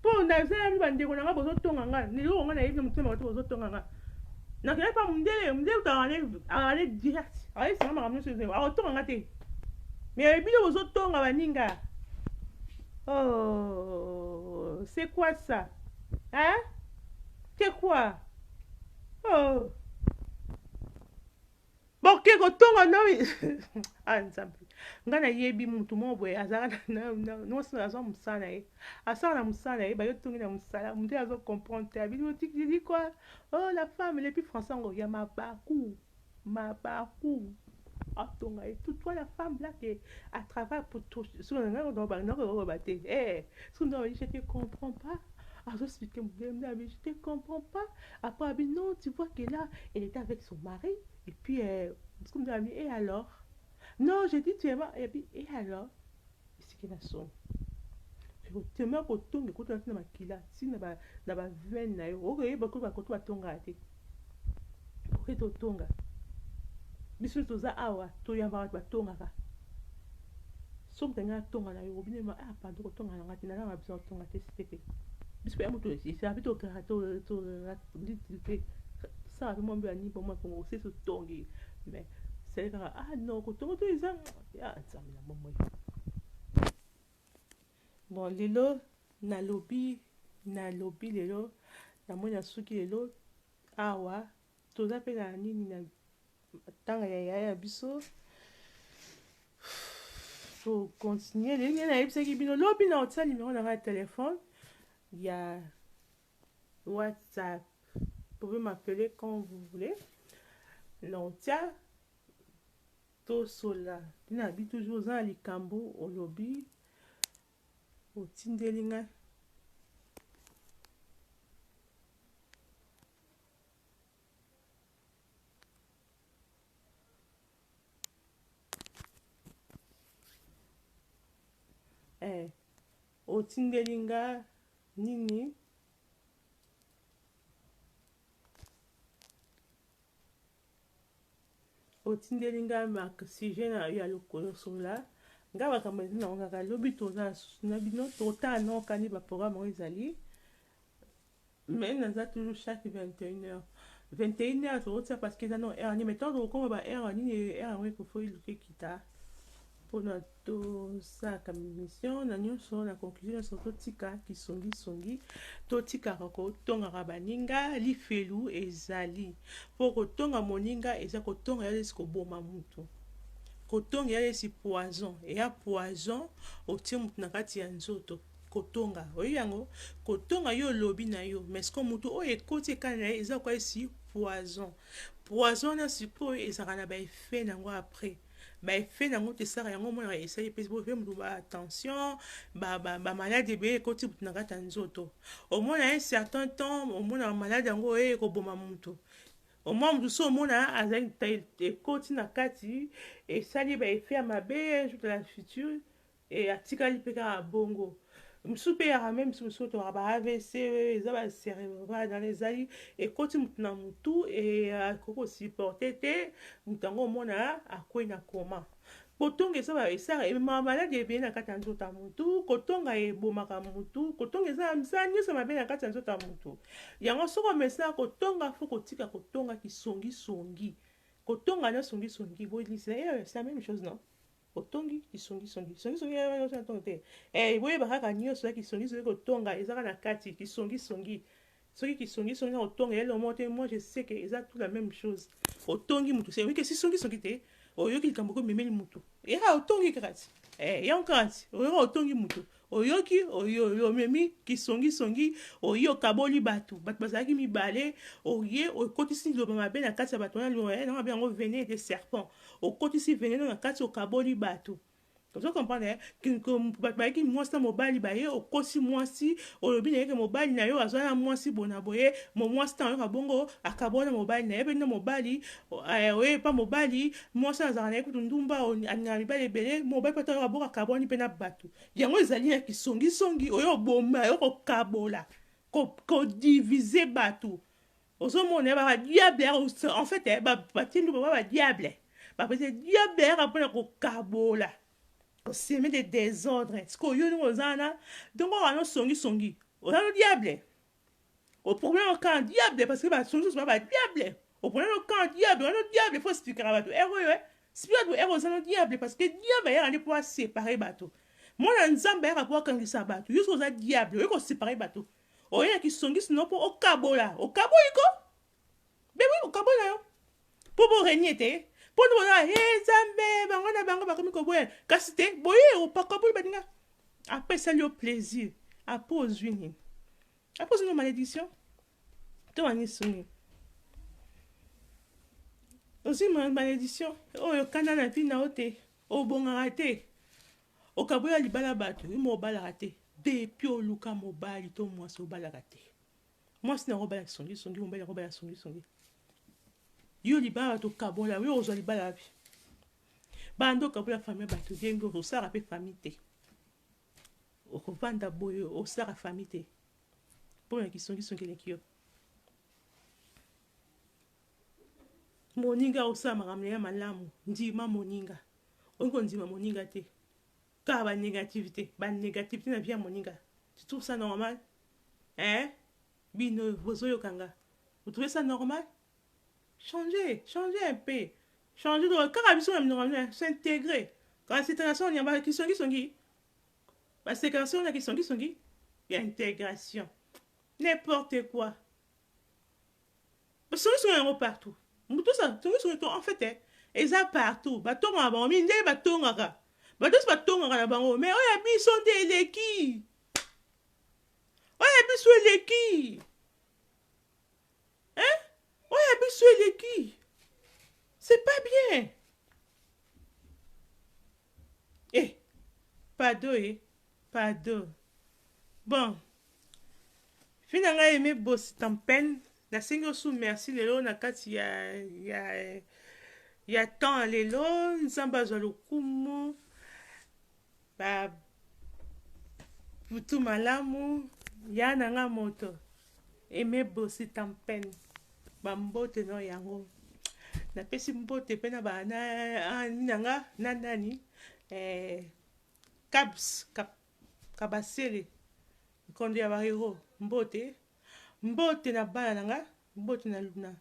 po na za mi bandeko na bozo tonga nga ni lo nga na yebi mutema ko bozo tonga nga na ke pa mindele ta ale direct ale c'est ma ramener sur a tonga nga te mais bino bozo tonga baninga. Oh, c'est quoi ça? Hein? C'est quoi? Oh. Bon, que kotonga no. Ah, nzambe. Ngana yebi mutu mo boye azaka no so azo musala e. Asala na musala e ba yo tongi na musala. Mutu azo comprendre. Abi oti dit quoi? Oh, la femme les plus français ngo ya mabaku. Mabaku. Atonga et tout toi la femme là qui à travail pour tout sur le je te comprends pas je te comprends pas après non tu vois que là elle était avec son mari et puis et alors non j'ai dit tu es et puis et alors c'est qu'il a son je te mets pour tonga écoute na makila si na ba veine na yo ok ba ko ba tonga te ok to tonga biso toza awa toyamba batongaka soki tanga tonga na yo binema pardon kotonga na ngati na biso tonga te site biso ya moto c'est habito to litilité ça vraiment bien ni pour moi pour c'est tongi mais c'est là non kotonga to isa ya nzambe na bomoi bon lelo na lobby lelo na mona suki lelo awa toza pe na nini na tanga ya biso faut continuer les liens na ebisaki bino lobi na otia numéro na téléphone il y a WhatsApp vous pouvez m'appeler quand vous voulez l'ontia to sola na bi toujours za likambo au lobby otindelinga otindelinga nini otindelinga mak sujet na ya lokolo sola nga bakambo ezina kaka lobi toza na bino tota no kani ba programme ezali mais naza toujours chaque 21h parce que non heure ni mettons comme ba heure ni heure oui ko faut iluke kita pona to sa comme mission na nyonso na conclusion surtout tika kisongi totika ko tonga baninga lifelu ezali pour kotonga moninga eza kotonga ya ko boma mutu kotonga ya si poison et ya poison otie mutu na kati ya nzoto kotonga oyango kotonga yo lobi na yo mais ko mutu o ekoti kana eza kwa si poison na sipo ezaka na ba effet nango après ba effet nango te sara yango mona essayer pe bo mutu ba attention ba malade be ekoti mutu na kati ya nzoto au moins un certain temps au moins malade yango ko boma mutu au moins moto so omona azali ekoti na kati esali baefe ya mabe jour de la future e atikali mpe kaka bongo mosusu mpe yaka me mosusu tobaka ba avc eza bacerebral dans ezali ekoti motu na motu e akoki kosupporte te moto yango omona akwei na koma kotonga eza esaka ememaka maladi ebele na kati ya nzoto ya motu kotonga ebomaka motu kotonga eza misala nyonso mabe na kati ya nzoto ya motu yango soki omesana kotonga fo kotika kotonga kisongisongi kotonga na songisongi boyelisa c'est la même chose non kotongi kisongisongi songisongi ntongo te boyeba kaka nyonso ya kisongisongi kotonga ezaka na kati kisongisongi soki kisongisongi na kotonga ele omo te moi je sais que eza tout la même chose otongi motu c'est oui que si songisongi te oyoki likambo ko memeli motu eya otongi kaka ti yango kaka ti oyoka otongi motu oyoki omemi kisongisongi oye okaboli bato bazalaki mibale oye okotisi liloba mabe na kati ya bato wana liloba mabe yango vene de serpent okotisi veneno na kati okaboli bato ozo comprendre bato bayaki mwasi na mobali baye okosi mwasi olobi na yeke mobali na yo azwa na mwasi bona boye mwasi ntango yoka bongo akabola na mobali na ye mpe na mobali oye pa mobali mwasi azalaka na ye kutu ndumba alingaka mibali ebele mobali mpe ntango yoka bongo akaboli mpe na bato yango ezali ya kisongisongi oyo oboma yo kokabola kodivise bato ozomona badiable en fait batie ndumba badiable bapese diable yaka mpona kokabola semer des désordres ce que yo ozana donc on a songi on a le diable au problème au camp diable parce que ba songi so ba diable au problème au camp diable on a le diable faut expliquer à bato spirit ero za le diable parce que diable ya aller pouvoir séparer bato moi na nzamba ya pouvoir kangisa bato yo so za diable yo ko séparer bato o ya ki songi sino po okabola okaboliko bebe okabola yo po bo régner te pour nous là zambe bango na bango bakomi koboya kasi te boye opakaboli baninga après ça le plaisir après ozwini après une malédiction to ani suni aussi malédiction oyo kana na vie na ote obongaka te okaboya libala bato mo balaka te depuis oluka mobali to mwasi obalaka te mwasi na robala songi mobali robala songi yo libala bato kabola yo ozwa libala bi bando kabola famille bato dengo osala pe famille te okovanda boyo osala famille te pona kisongi leki yo moninga osala makambo ya malamu ndima moninga ongo ndima moninga te ka ba négativité na vie ya moninga tu trouves ça normal bino bozoyo kanga vous trouvez ça normal? Changer un peu. Changer de caractère, s'intégrer. Quand la ségrégation, il y a qui sont. La ségrégation, il y a qui sont. Il y a intégration. N'importe quoi. Parce que sont en partout. Tout ça, en fait, ils sont partout. Baton à bon, mine baton à ga. Baton baton à la bango. Mais on a mis son déleki. On a mis son déleki. Hein? Oh, il y a besoin de qui? C'est pas bien. Pardon. Bon. Finalement, aimé boss tampen. La single sous merci lelo na kati ya temps lelo nzamba za lokumu ba putu malamu ya nanga moto. Aimé boss tampen. Bambote no yango napesi mbote pe na bana nanga nani kabasele kondo ya barero mbote na bana nanga mbote na luna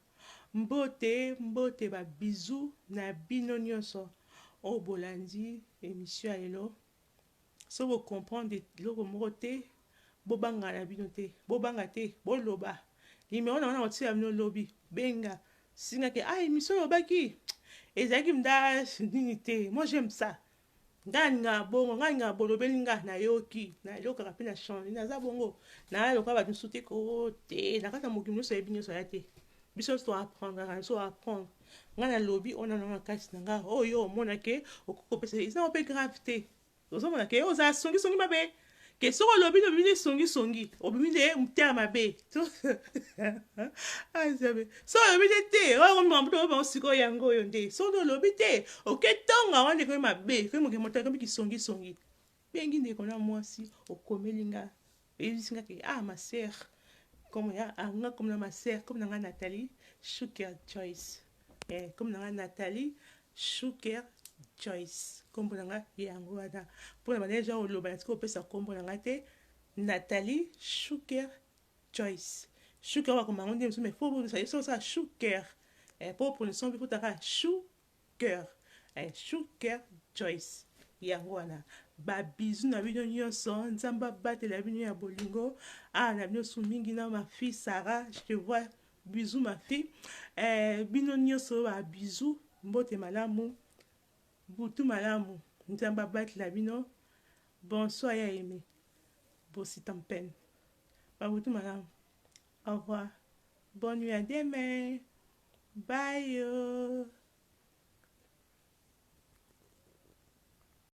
mbote ba bisou na bino nyonso o bolandi émission lelo so vous comprendre loko moko te bobanga na bino te bobanga te boloba numéro na wana otia bino lobi benga singa ke émission lobaki ezaki mda nini te moi j'aime ça nga bongo nga bolobeli nga na yoki na yoka ka pena changer na za bongo na loka ba nsuti ko te na kata mokimo so ebi nyoso ya te biso to apprendre nga na lobi ona na kati na nga oyo mona ke okoko pesa isa pe grave te ozo mona ke oza songi mabe ke soko olobi no bini songi obimi de mutera mabe azabe so olobi te oyo mambuto ba siko yango yo nde so olobi te oketonga wande ko mabe ko mo ke motaka biki songi bengi ndeko na mwasi okomeli nga eyebisi nga ke ma sœur comme ya anga comme na ma sœur comme na nga Nathalie Shuker Joyce comme na nga Nathalie Shuker Joyce kombo na nga yango wana mpona baneja oloba na tika opesa kombo na nga te Nathalie Shuker Joyce Shuker wakoma ngo nde mosusu mais fo ça so ça Shuker pour prononciation bi kutaka Shuker Shuker Joyce yango wana ba bizu na bino nyonso nzamba batela bino ya bolingo na bino su mingi na ma fille Sarah je te vois bisous ma fille bino nyonso ba bisous mbote malamu butu malamu nzamba batela bino bonsoir ya aimé bosi tampen ba butu malamu au revoir bonne nuit à demain bye